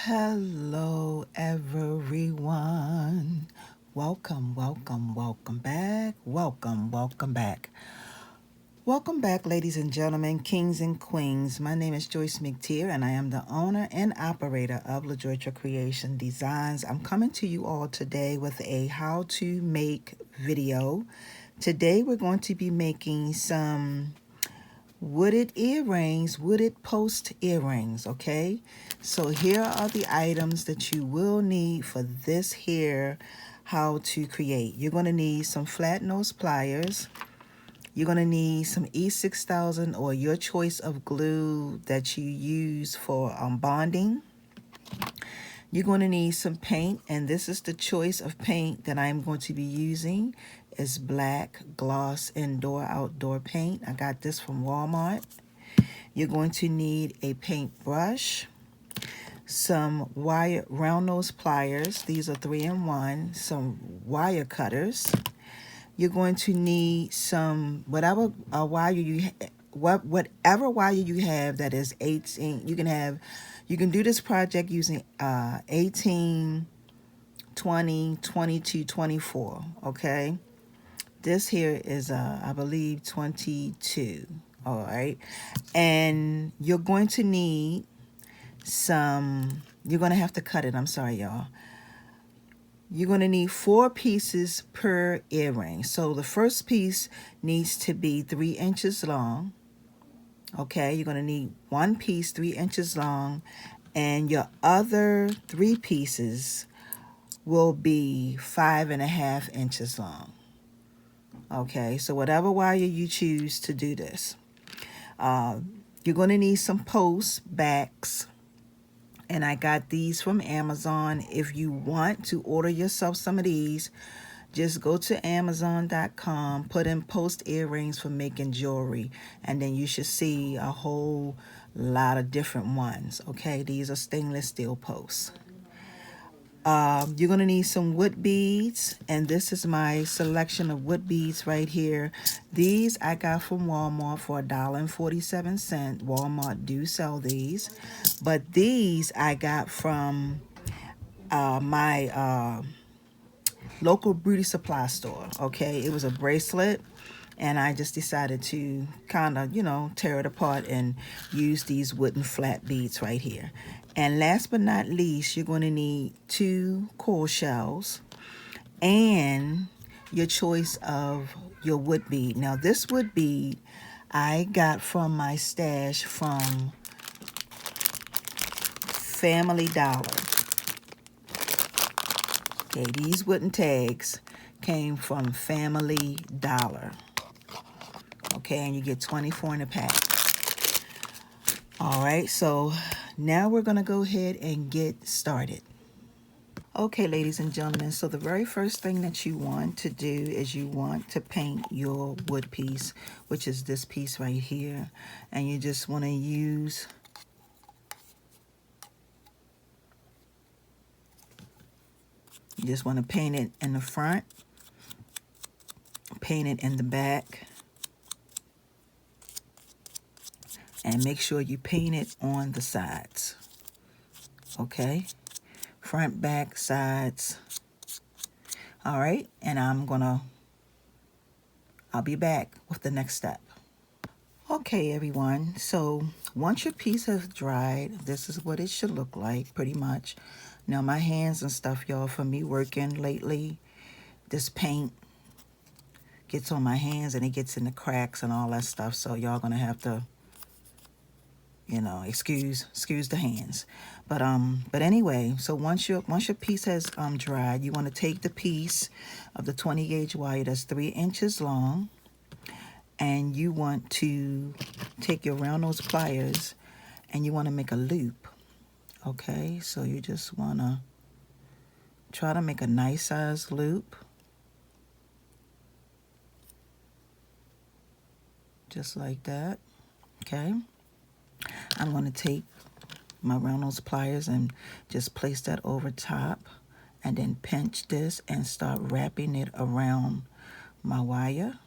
Hello, everyone. Welcome, welcome, welcome back. Welcome back. Welcome back, ladies and gentlemen, kings and queens. My name is Joyce McTeer, and I am the owner and operator of Lajoytra Creation Designs. I'm coming to you all today with a how to make video. Today, we're going to be making some wooded earrings, wooded post earrings, okay? So here are the items that you will need for this here how to create. You're going to need some flat nose pliers. You're going to need some E6000 or your choice of glue that you use for bonding. You're going to need some paint, and this is the choice of paint that I'm going to be using. It's black gloss indoor outdoor paint. I got this from Walmart. You're going to need a paintbrush, some wire round nose pliers. These are 3-in-1. Some wire cutters. You're going to need some whatever wire you have that is 18. You can do this project using 18, 20, 22, 24. Okay, this here is I believe 22. All right, and you're going to need some. You're going to have to cut it. I'm sorry, y'all. You're going to need 4 pieces per earring. So the first piece needs to be 3 inches long. Okay, you're going to need 1 piece 3 inches long, and your other 3 pieces will be 5.5 inches long. Okay, so whatever wire you choose to do this. You're going to need some post backs. And I got these from Amazon. If you want to order yourself some of these, just go to Amazon.com, put in post earrings for making jewelry, and then you should see a whole lot of different ones. Okay, these are stainless steel posts. You're going to need some wood beads, and this is my selection of wood beads right here. These I got from Walmart for $1.47. Walmart do sell these, but these I got from my local beauty supply store. Okay, it was a bracelet, and I just decided to kind of, tear it apart and use these wooden flat beads right here. And last but not least, you're going to need 2 coral shells and your choice of your wood bead. Now, this wood bead I got from my stash from Family Dollar. Okay, these wooden tags came from Family Dollar. Okay, and you get 24 in a pack. All right, so now we're going to go ahead and get started. Okay, ladies and gentlemen, so the very first thing that you want to do is you want to paint your wood piece, which is this piece right here. And you just want to use paint it in the front, paint it in the back, and make sure you paint it on the sides. Okay, front, back, sides. All right, and I'll be back with the next step. Okay, everyone, so once your piece has dried, this is what it should look like, pretty much. Now, my hands and stuff, y'all, for me working lately, this paint gets on my hands and it gets in the cracks and all that stuff, so y'all gonna have to, excuse the hands. But anyway, so once your piece has dried, you want to take the piece of the 20 gauge wire that's 3 inches long, and you want to take your round nose pliers and you want to make a loop. Okay, so you just want to try to make a nice size loop, just like that. Okay, I'm going to take my round nose pliers and just place that over top, and then pinch this and start wrapping it around my wire,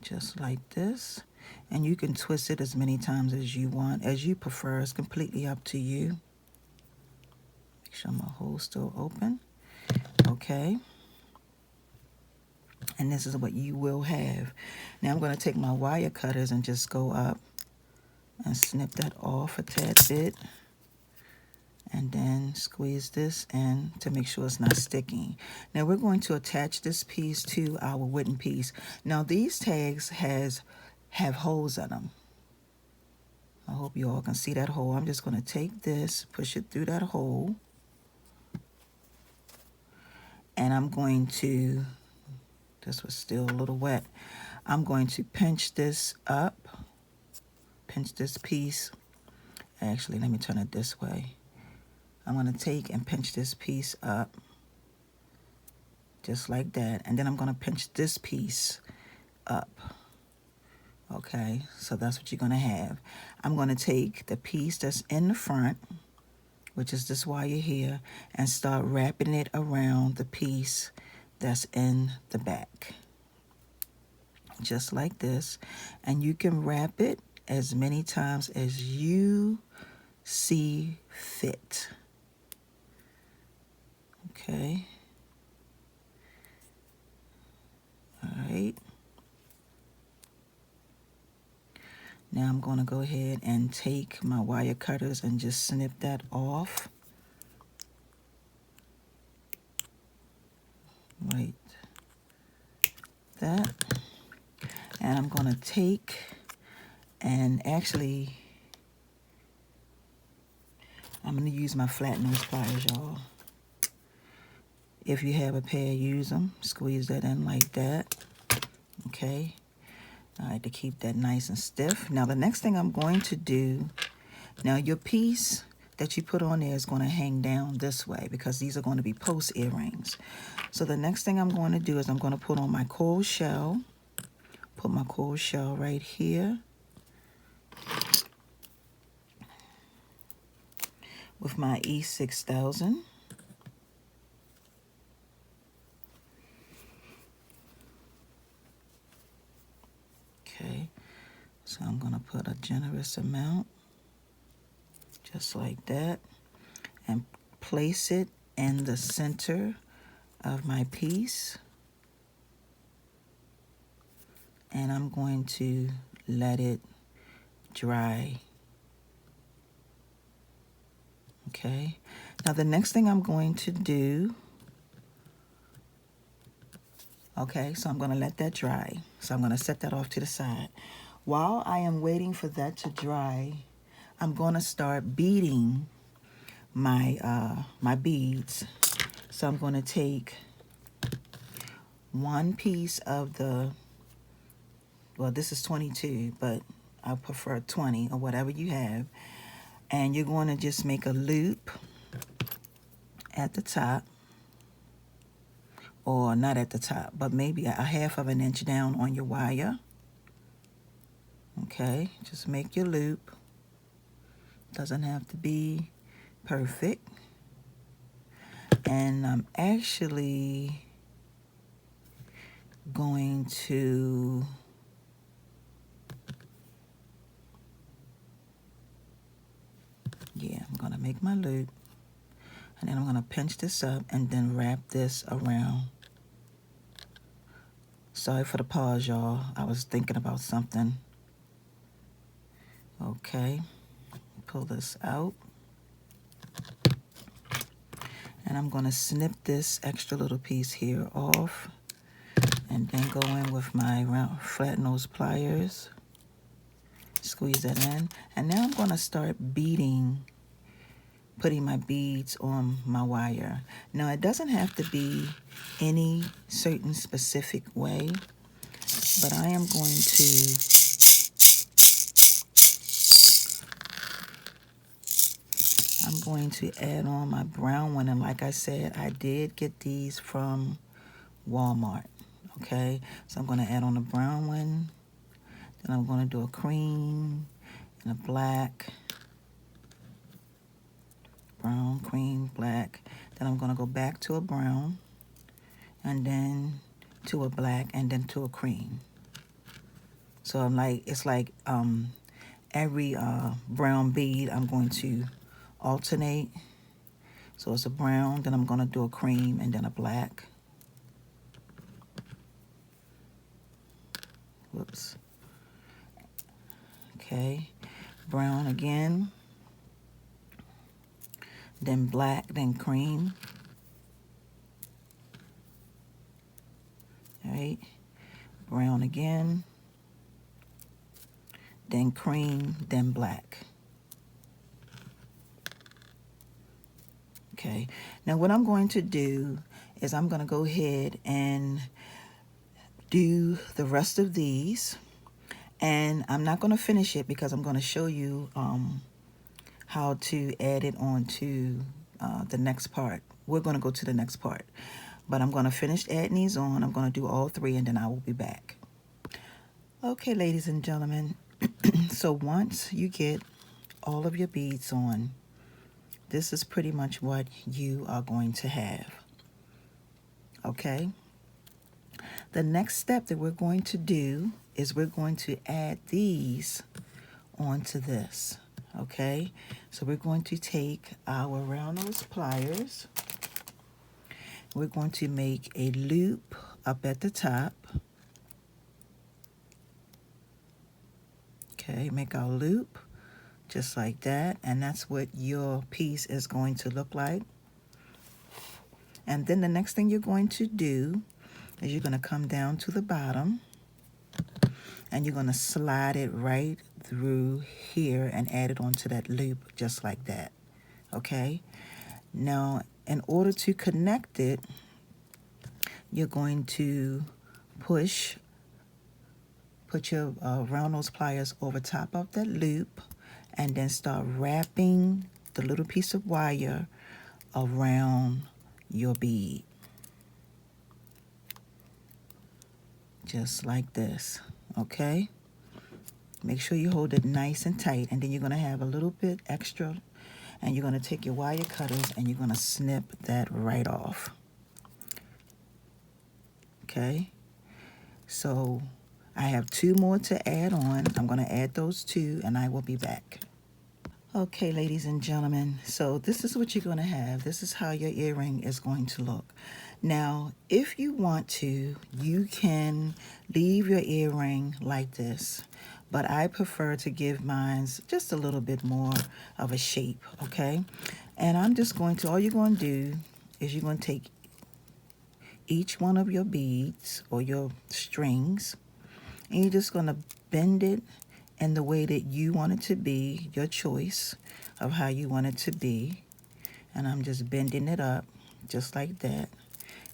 just like this. and you can twist it as many times as you want, as you prefer. It's completely up to you. Make sure my hole's still open. Okay. And this is what you will have. Now I'm going to take my wire cutters and just go up and snip that off a tad bit. And then squeeze this in to make sure it's not sticking. Now we're going to attach this piece to our wooden piece. Now these tags have holes in them. I hope you all can see that hole. I'm just going to take this, push it through that hole. And I'm going to, this was still a little wet, I'm going to pinch this up, pinch this piece. Actually, let me turn it this way. I'm going to take and pinch this piece up, just like that. And then I'm going to pinch this piece up. Okay, so that's what you're going to have. I'm going to take the piece that's in the front, which is this wire here, and start wrapping it around the piece that's in the back. Just like this. And you can wrap it as many times as you see fit. Okay. All right. Now I'm going to go ahead and take my wire cutters and just snip that off. Right. That. And I'm going to take and actually, I'm going to use my flat nose pliers, y'all. If you have a pair, use them. Squeeze that in like that. Okay. All right, to keep that nice and stiff. Now the next thing I'm going to do, now your piece that you put on there is going to hang down this way because these are going to be post earrings. So the next thing I'm going to do is I'm going to put on my coral shell. Put my coral shell right here. With my E6000. Okay, so I'm going to put a generous amount, just like that, and place it in the center of my piece. And I'm going to let it dry. Okay, now the next thing I'm going to do, okay, so I'm going to let that dry. So I'm going to set that off to the side. While I am waiting for that to dry, I'm going to start beading my my beads. So I'm going to take one piece of the, well, this is 22, but I prefer 20 or whatever you have. And you're going to just make a loop at the top, or not at the top, but maybe a half of an inch down on your wire. Okay, just make your loop. Doesn't have to be perfect. And I'm actually going to I'm going to make my loop, and then I'm going to pinch this up and then wrap this around. Sorry for the pause, y'all. I was thinking about something. Okay, pull this out. And I'm going to snip this extra little piece here off, and then go in with my round flat nose pliers. Squeeze that in. And now I'm going to start beading, putting my beads on my wire. Now it doesn't have to be any certain specific way, but I am going to add on my brown one. And like I said, I did get these from Walmart. Okay, so I'm going to add on a brown one. Then I'm going to do a cream and a black. Brown, cream, black. Then I'm going to go back to a brown, and then to a black, and then to a cream. So I'm like, it's like every brown bead I'm going to alternate. So it's a brown, then I'm going to do a cream, and then a black. Whoops. Okay, brown again, then black, then cream. All right, brown again, then cream, then black. Okay, now what I'm going to do is I'm going to go ahead and do the rest of these, and I'm not going to finish it because I'm going to show you how to add it on to the next part. We're going to go to the next part, but I'm going to finish adding these on. I'm going to do all three, and then I will be back. Okay, ladies and gentlemen, so once you get all of your beads on, this is pretty much what you are going to have. Okay, the next step that we're going to do is we're going to add these onto this. Okay, so we're going to take our round nose pliers. We're going to make a loop up at the top. Okay, make our loop just like that, and that's what your piece is going to look like. And then the next thing you're going to do is you're going to come down to the bottom, and you're going to slide it right through here and add it onto that loop just like that. Okay, now in order to connect it, you're going to put your round nose pliers over top of that loop, and then start wrapping the little piece of wire around your bead. Just like this, okay? Make sure you hold it nice and tight, and then you're gonna have a little bit extra, and you're gonna take your wire cutters and you're gonna snip that right off. Okay? So I have two more to add on. I'm gonna add those two, and I will be back. Okay, ladies and gentlemen, so this is what you're going to have. This is how your earring is going to look. Now, if you want to, you can leave your earring like this, but I prefer to give mine just a little bit more of a shape, okay? And I'm just going to, all you're going to do is you're going to take each one of your beads or your strings, and you're just going to bend it in the way that you want it to be, your choice of how you want it to be. And I'm just bending it up just like that.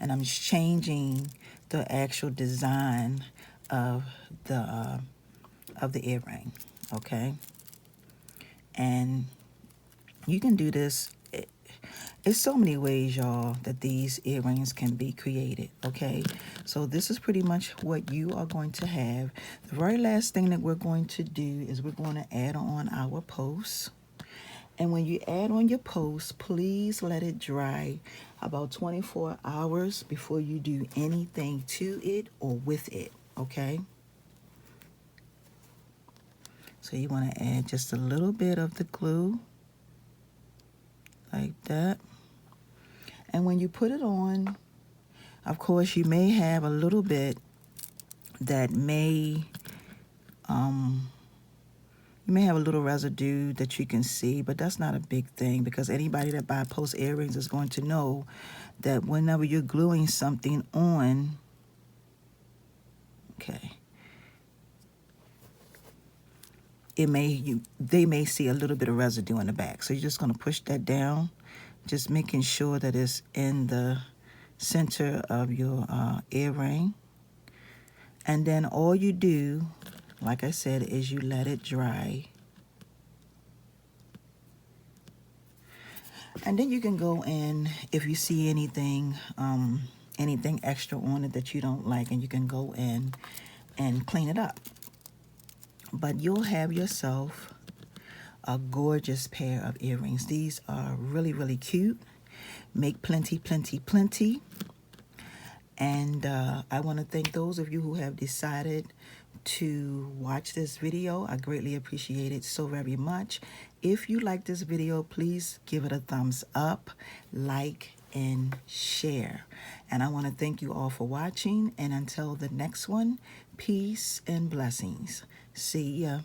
And I'm just changing the actual design of the earring, okay? And you can do this. It's so many ways, y'all, that these earrings can be created, okay? So this is pretty much what you are going to have. The very last thing that we're going to do is we're going to add on our posts. And when you add on your posts, please let it dry about 24 hours before you do anything to it or with it, okay? So you want to add just a little bit of the glue, like that. And when you put it on, of course, you may have a little bit that may, you may have a little residue that you can see, but that's not a big thing because anybody that buys post earrings is going to know that whenever you're gluing something on, okay, they may see a little bit of residue in the back. So you're just going to push that down, just making sure that it's in the center of your earring. And then all you do, like I said, is you let it dry. And then you can go in if you see anything extra on it that you don't like, and you can go in and clean it up. But you'll have yourself a gorgeous pair of earrings. These are really, really cute. Make plenty, plenty, plenty. And I want to thank those of you who have decided to watch this video. I greatly appreciate it so very much. If you like this video, please give it a thumbs up, like, and share. And I want to thank you all for watching. And until the next one, peace and blessings. See ya.